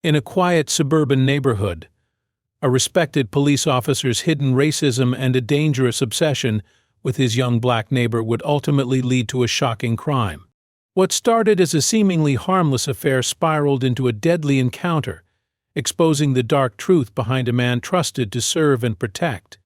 In a quiet suburban neighborhood, a respected police officer's hidden racism and a dangerous obsession with his young black neighbor would ultimately lead to a shocking crime. What started as a seemingly harmless affair spiraled into a deadly encounter, exposing the dark truth behind a man trusted to serve and protect.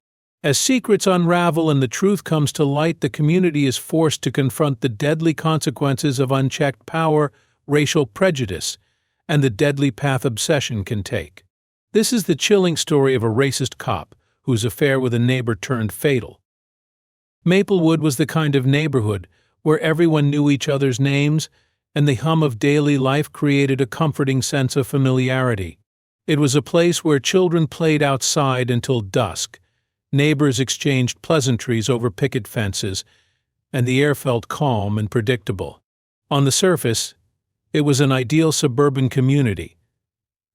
As secrets unravel and the truth comes to light, the community is forced to confront the deadly consequences of unchecked power, racial prejudice, and the deadly path obsession can take. This is the chilling story of a racist cop whose affair with a neighbor turned fatal. Maplewood was the kind of neighborhood where everyone knew each other's names, and the hum of daily life created a comforting sense of familiarity. It was a place where children played outside until dusk, neighbors exchanged pleasantries over picket fences, and the air felt calm and predictable. On the surface, it was an ideal suburban community,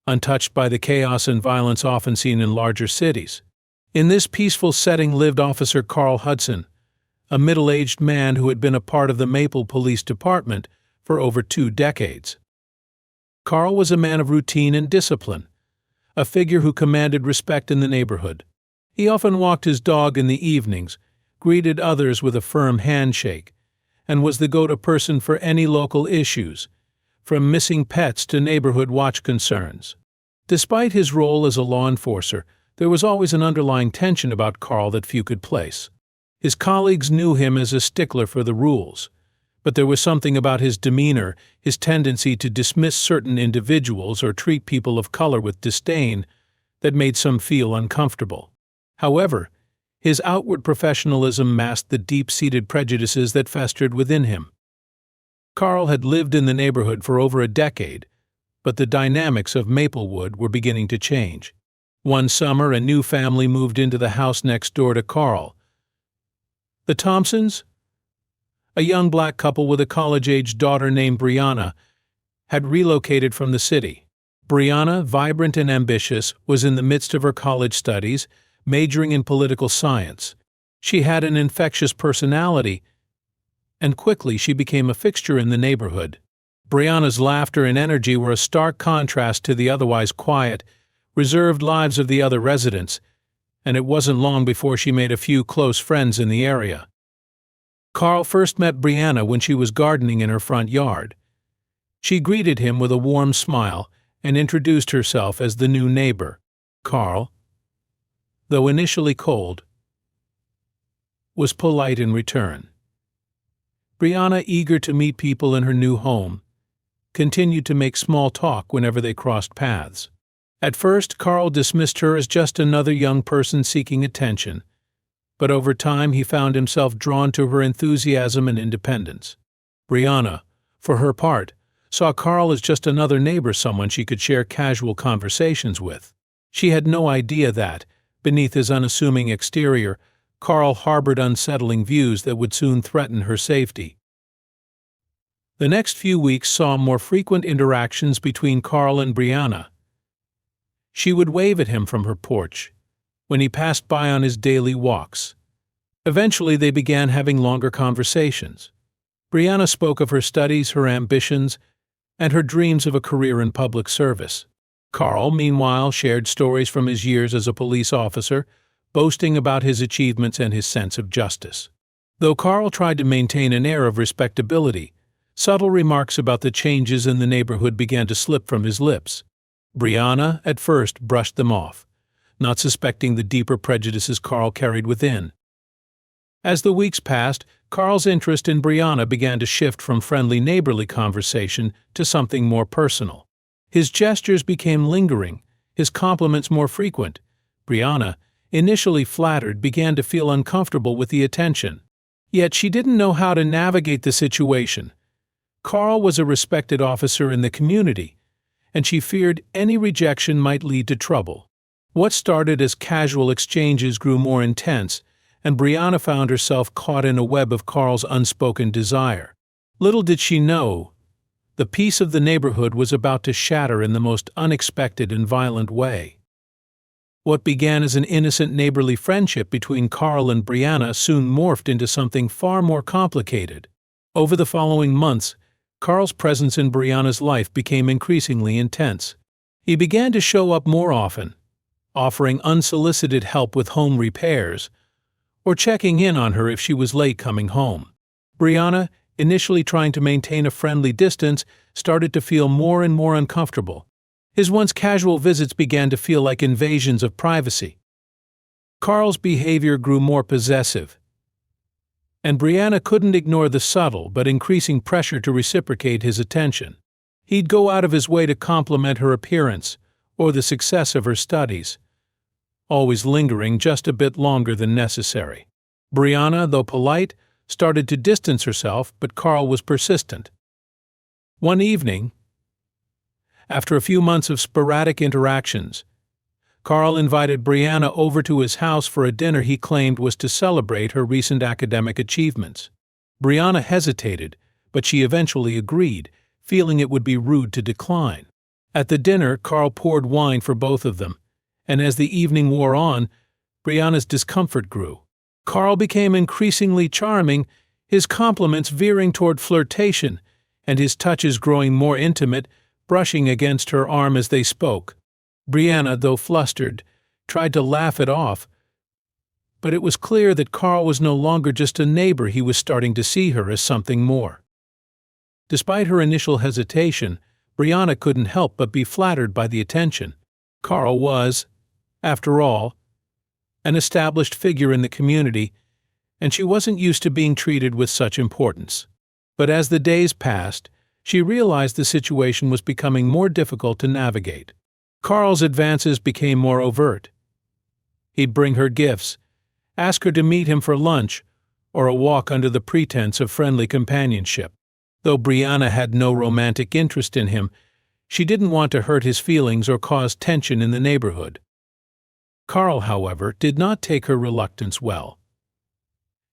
untouched by the chaos and violence often seen in larger cities. In this peaceful setting lived Officer Carl Hudson, a middle-aged man who had been a part of the Maple Police Department for over 2 decades. Carl was a man of routine and discipline, a figure who commanded respect in the neighborhood. He often walked his dog in the evenings, greeted others with a firm handshake, and was the go-to person for any local issues, from missing pets to neighborhood watch concerns. Despite his role as a law enforcer, there was always an underlying tension about Carl that few could place. His colleagues knew him as a stickler for the rules, but there was something about his demeanor, his tendency to dismiss certain individuals or treat people of color with disdain, that made some feel uncomfortable. However, his outward professionalism masked the deep-seated prejudices that festered within him. Carl had lived in the neighborhood for over a decade, but the dynamics of Maplewood were beginning to change. One summer, a new family moved into the house next door to Carl. The Thompsons, a young black couple with a college-age daughter named Brianna, had relocated from the city. Brianna, vibrant and ambitious, was in the midst of her college studies, majoring in political science. She had an infectious personality, and quickly she became a fixture in the neighborhood. Brianna's laughter and energy were a stark contrast to the otherwise quiet, reserved lives of the other residents, and it wasn't long before she made a few close friends in the area. Carl first met Brianna when she was gardening in her front yard. She greeted him with a warm smile and introduced herself as the new neighbor. Carl, though initially cold, was polite in return. Brianna, eager to meet people in her new home, continued to make small talk whenever they crossed paths. At first, Carl dismissed her as just another young person seeking attention, but over time he found himself drawn to her enthusiasm and independence. Brianna, for her part, saw Carl as just another neighbor, someone she could share casual conversations with. She had no idea that, beneath his unassuming exterior, Carl harbored unsettling views that would soon threaten her safety. The next few weeks saw more frequent interactions between Carl and Brianna. She would wave at him from her porch when he passed by on his daily walks. Eventually, they began having longer conversations. Brianna spoke of her studies, her ambitions, and her dreams of a career in public service. Carl, meanwhile, shared stories from his years as a police officer, boasting about his achievements and his sense of justice. Though Carl tried to maintain an air of respectability, subtle remarks about the changes in the neighborhood began to slip from his lips. Brianna, at first, brushed them off, not suspecting the deeper prejudices Carl carried within. As the weeks passed, Carl's interest in Brianna began to shift from friendly neighborly conversation to something more personal. His gestures became lingering, his compliments more frequent. Brianna, initially flattered, began to feel uncomfortable with the attention. Yet she didn't know how to navigate the situation. Carl was a respected officer in the community, and she feared any rejection might lead to trouble. What started as casual exchanges grew more intense, and Brianna found herself caught in a web of Carl's unspoken desire. Little did she know, the peace of the neighborhood was about to shatter in the most unexpected and violent way. What began as an innocent neighborly friendship between Carl and Brianna soon morphed into something far more complicated. Over the following months, Carl's presence in Brianna's life became increasingly intense. He began to show up more often, offering unsolicited help with home repairs, or checking in on her if she was late coming home. Brianna, initially trying to maintain a friendly distance, started to feel more and more uncomfortable. His once casual visits began to feel like invasions of privacy. Carl's behavior grew more possessive, and Brianna couldn't ignore the subtle but increasing pressure to reciprocate his attention. He'd go out of his way to compliment her appearance or the success of her studies, always lingering just a bit longer than necessary. Brianna, though polite, started to distance herself, but Carl was persistent. One evening, after a few months of sporadic interactions, Carl invited Brianna over to his house for a dinner he claimed was to celebrate her recent academic achievements. Brianna hesitated, but she eventually agreed, feeling it would be rude to decline. At the dinner, Carl poured wine for both of them, and as the evening wore on, Brianna's discomfort grew. Carl became increasingly charming, his compliments veering toward flirtation, and his touches growing more intimate, brushing against her arm as they spoke. Brianna, though flustered, tried to laugh it off, but it was clear that Carl was no longer just a neighbor. He was starting to see her as something more. Despite her initial hesitation, Brianna couldn't help but be flattered by the attention. Carl was, after all, an established figure in the community, and she wasn't used to being treated with such importance. But as the days passed, she realized the situation was becoming more difficult to navigate. Carl's advances became more overt. He'd bring her gifts, ask her to meet him for lunch, or a walk under the pretense of friendly companionship. Though Brianna had no romantic interest in him, she didn't want to hurt his feelings or cause tension in the neighborhood. Carl, however, did not take her reluctance well.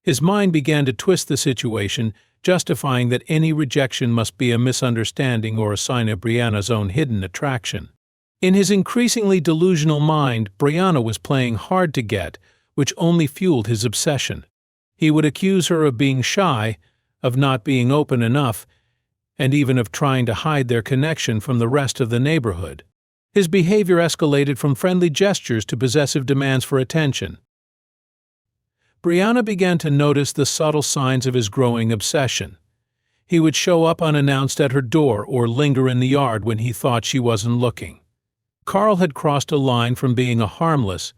His mind began to twist the situation, justifying that any rejection must be a misunderstanding or a sign of Brianna's own hidden attraction. In his increasingly delusional mind, Brianna was playing hard to get, which only fueled his obsession. He would accuse her of being shy, of not being open enough, and even of trying to hide their connection from the rest of the neighborhood. His behavior escalated from friendly gestures to possessive demands for attention. Brianna began to notice the subtle signs of his growing obsession. He would show up unannounced at her door or linger in the yard when he thought she wasn't looking. Carl had crossed a line from being a harmless,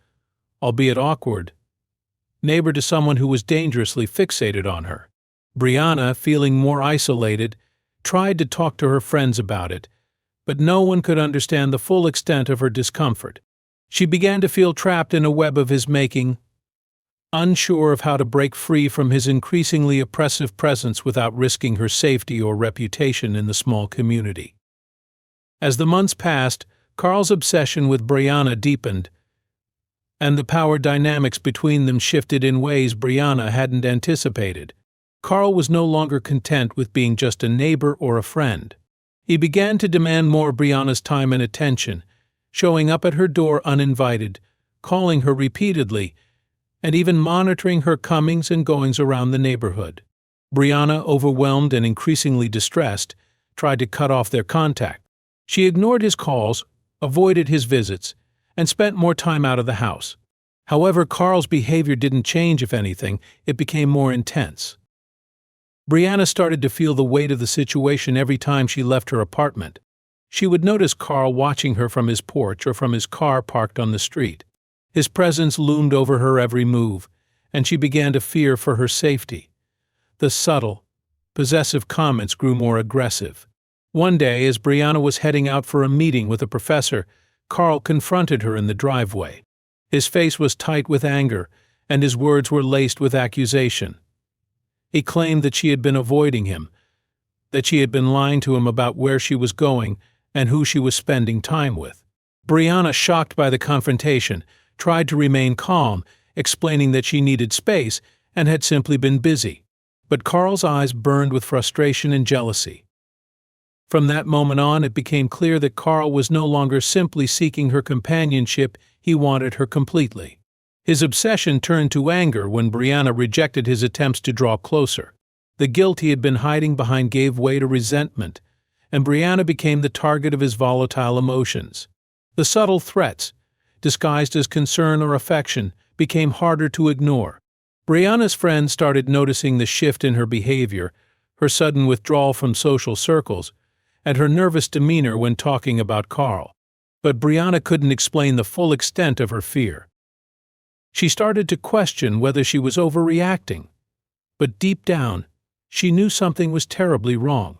albeit awkward, neighbor to someone who was dangerously fixated on her. Brianna, feeling more isolated, tried to talk to her friends about it, but no one could understand the full extent of her discomfort. She began to feel trapped in a web of his making, unsure of how to break free from his increasingly oppressive presence without risking her safety or reputation in the small community. As the months passed, Carl's obsession with Brianna deepened, and the power dynamics between them shifted in ways Brianna hadn't anticipated. Carl was no longer content with being just a neighbor or a friend. He began to demand more of Brianna's time and attention, showing up at her door uninvited, calling her repeatedly, and even monitoring her comings and goings around the neighborhood. Brianna, overwhelmed and increasingly distressed, tried to cut off their contact. She ignored his calls, avoided his visits, and spent more time out of the house. However, Carl's behavior didn't change. If anything, it became more intense. Brianna started to feel the weight of the situation every time she left her apartment. She would notice Carl watching her from his porch or from his car parked on the street. His presence loomed over her every move, and she began to fear for her safety. The subtle, possessive comments grew more aggressive. One day, as Brianna was heading out for a meeting with a professor, Carl confronted her in the driveway. His face was tight with anger, and his words were laced with accusation. He claimed that she had been avoiding him, that she had been lying to him about where she was going and who she was spending time with. Brianna, shocked by the confrontation, tried to remain calm, explaining that she needed space and had simply been busy. But Carl's eyes burned with frustration and jealousy. From that moment on, it became clear that Carl was no longer simply seeking her companionship, he wanted her completely. His obsession turned to anger when Brianna rejected his attempts to draw closer. The guilt he had been hiding behind gave way to resentment, and Brianna became the target of his volatile emotions. The subtle threats, disguised as concern or affection, became harder to ignore. Brianna's friends started noticing the shift in her behavior, her sudden withdrawal from social circles, and her nervous demeanor when talking about Carl. But Brianna couldn't explain the full extent of her fear. She started to question whether she was overreacting. But deep down, she knew something was terribly wrong.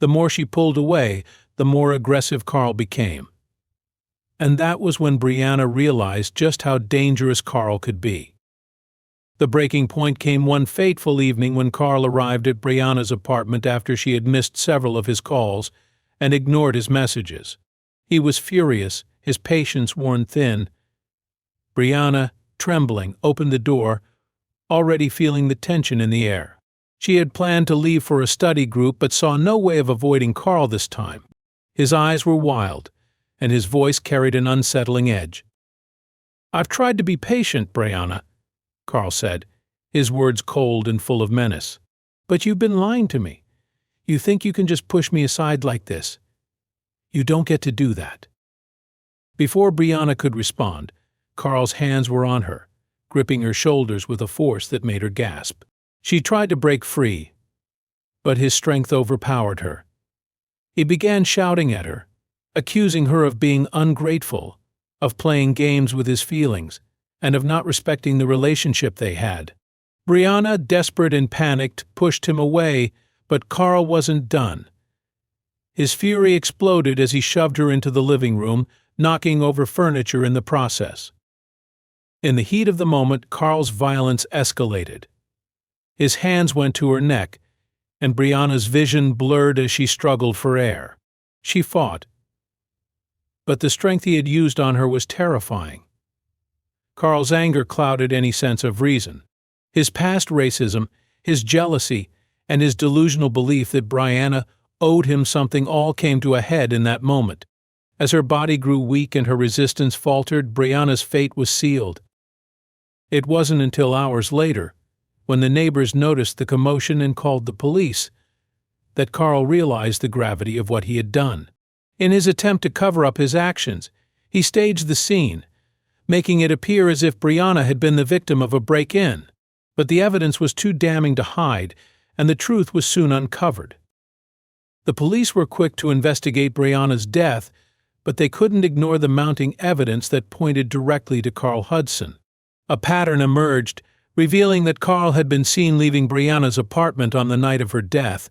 The more she pulled away, the more aggressive Carl became. And that was when Brianna realized just how dangerous Carl could be. The breaking point came one fateful evening when Carl arrived at Brianna's apartment after she had missed several of his calls and ignored his messages. He was furious, his patience worn thin. Brianna, trembling, opened the door, already feeling the tension in the air. She had planned to leave for a study group but saw no way of avoiding Carl this time. His eyes were wild, and his voice carried an unsettling edge. "I've tried to be patient, Brianna," Carl said, his words cold and full of menace. "But you've been lying to me. You think you can just push me aside like this. You don't get to do that." Before Brianna could respond, Carl's hands were on her, gripping her shoulders with a force that made her gasp. She tried to break free, but his strength overpowered her. He began shouting at her, accusing her of being ungrateful, of playing games with his feelings, and of not respecting the relationship they had. Brianna, desperate and panicked, pushed him away, but Carl wasn't done. His fury exploded as he shoved her into the living room, knocking over furniture in the process. In the heat of the moment, Carl's violence escalated. His hands went to her neck, and Brianna's vision blurred as she struggled for air. She fought, but the strength he had used on her was terrifying. Carl's anger clouded any sense of reason. His past racism, his jealousy, and his delusional belief that Brianna owed him something all came to a head in that moment. As her body grew weak and her resistance faltered, Brianna's fate was sealed. It wasn't until hours later, when the neighbors noticed the commotion and called the police, that Carl realized the gravity of what he had done. In his attempt to cover up his actions, he staged the scene, making it appear as if Brianna had been the victim of a break-in. But the evidence was too damning to hide, and the truth was soon uncovered. The police were quick to investigate Brianna's death, but they couldn't ignore the mounting evidence that pointed directly to Carl Hudson. A pattern emerged, revealing that Carl had been seen leaving Brianna's apartment on the night of her death,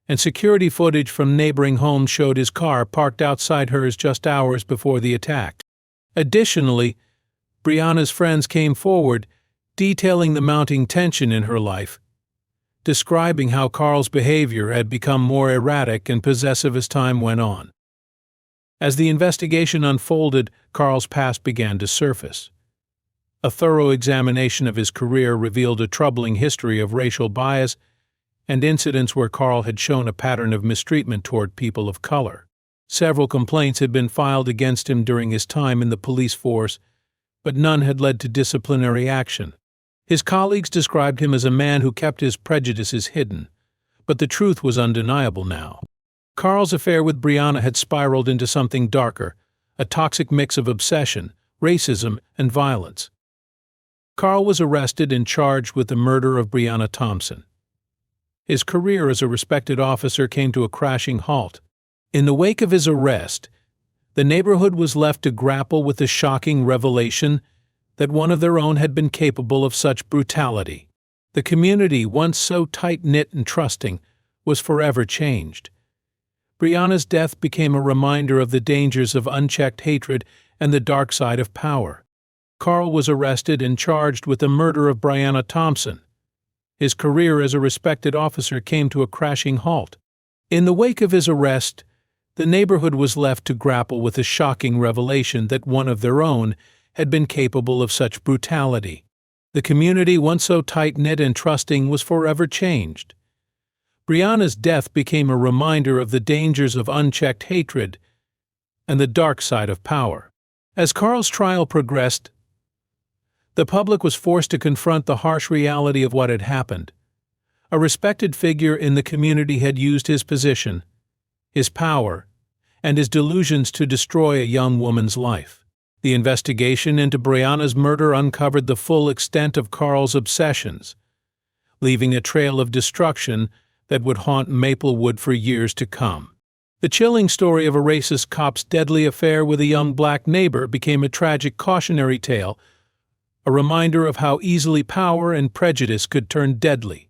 and security footage from neighboring homes showed his car parked outside hers just hours before the attack. Additionally, Brianna's friends came forward, detailing the mounting tension in her life, describing how Carl's behavior had become more erratic and possessive as time went on. As the investigation unfolded, Carl's past began to surface. A thorough examination of his career revealed a troubling history of racial bias and incidents where Carl had shown a pattern of mistreatment toward people of color. Several complaints had been filed against him during his time in the police force, but none had led to disciplinary action. His colleagues described him as a man who kept his prejudices hidden, but the truth was undeniable now. Carl's affair with Brianna had spiraled into something darker, a toxic mix of obsession, racism, and violence. Carl was arrested and charged with the murder of Brianna Thompson. His career as a respected officer came to a crashing halt. In the wake of his arrest, the neighborhood was left to grapple with the shocking revelation that one of their own had been capable of such brutality. The community, once so tight-knit and trusting, was forever changed. Brianna's death became a reminder of the dangers of unchecked hatred and the dark side of power. Carl was arrested and charged with the murder of Brianna Thompson. His career as a respected officer came to a crashing halt. In the wake of his arrest, the neighborhood was left to grapple with the shocking revelation that one of their own had been capable of such brutality. The community, once so tight-knit and trusting, was forever changed. Brianna's death became a reminder of the dangers of unchecked hatred and the dark side of power. As Carl's trial progressed, the public was forced to confront the harsh reality of what had happened. A respected figure in the community had used his position, his power, and his delusions to destroy a young woman's life. The investigation into Brianna's murder uncovered the full extent of Carl's obsessions, leaving a trail of destruction that would haunt Maplewood for years to come. The chilling story of a racist cop's deadly affair with a young black neighbor became a tragic cautionary tale, a reminder of how easily power and prejudice could turn deadly.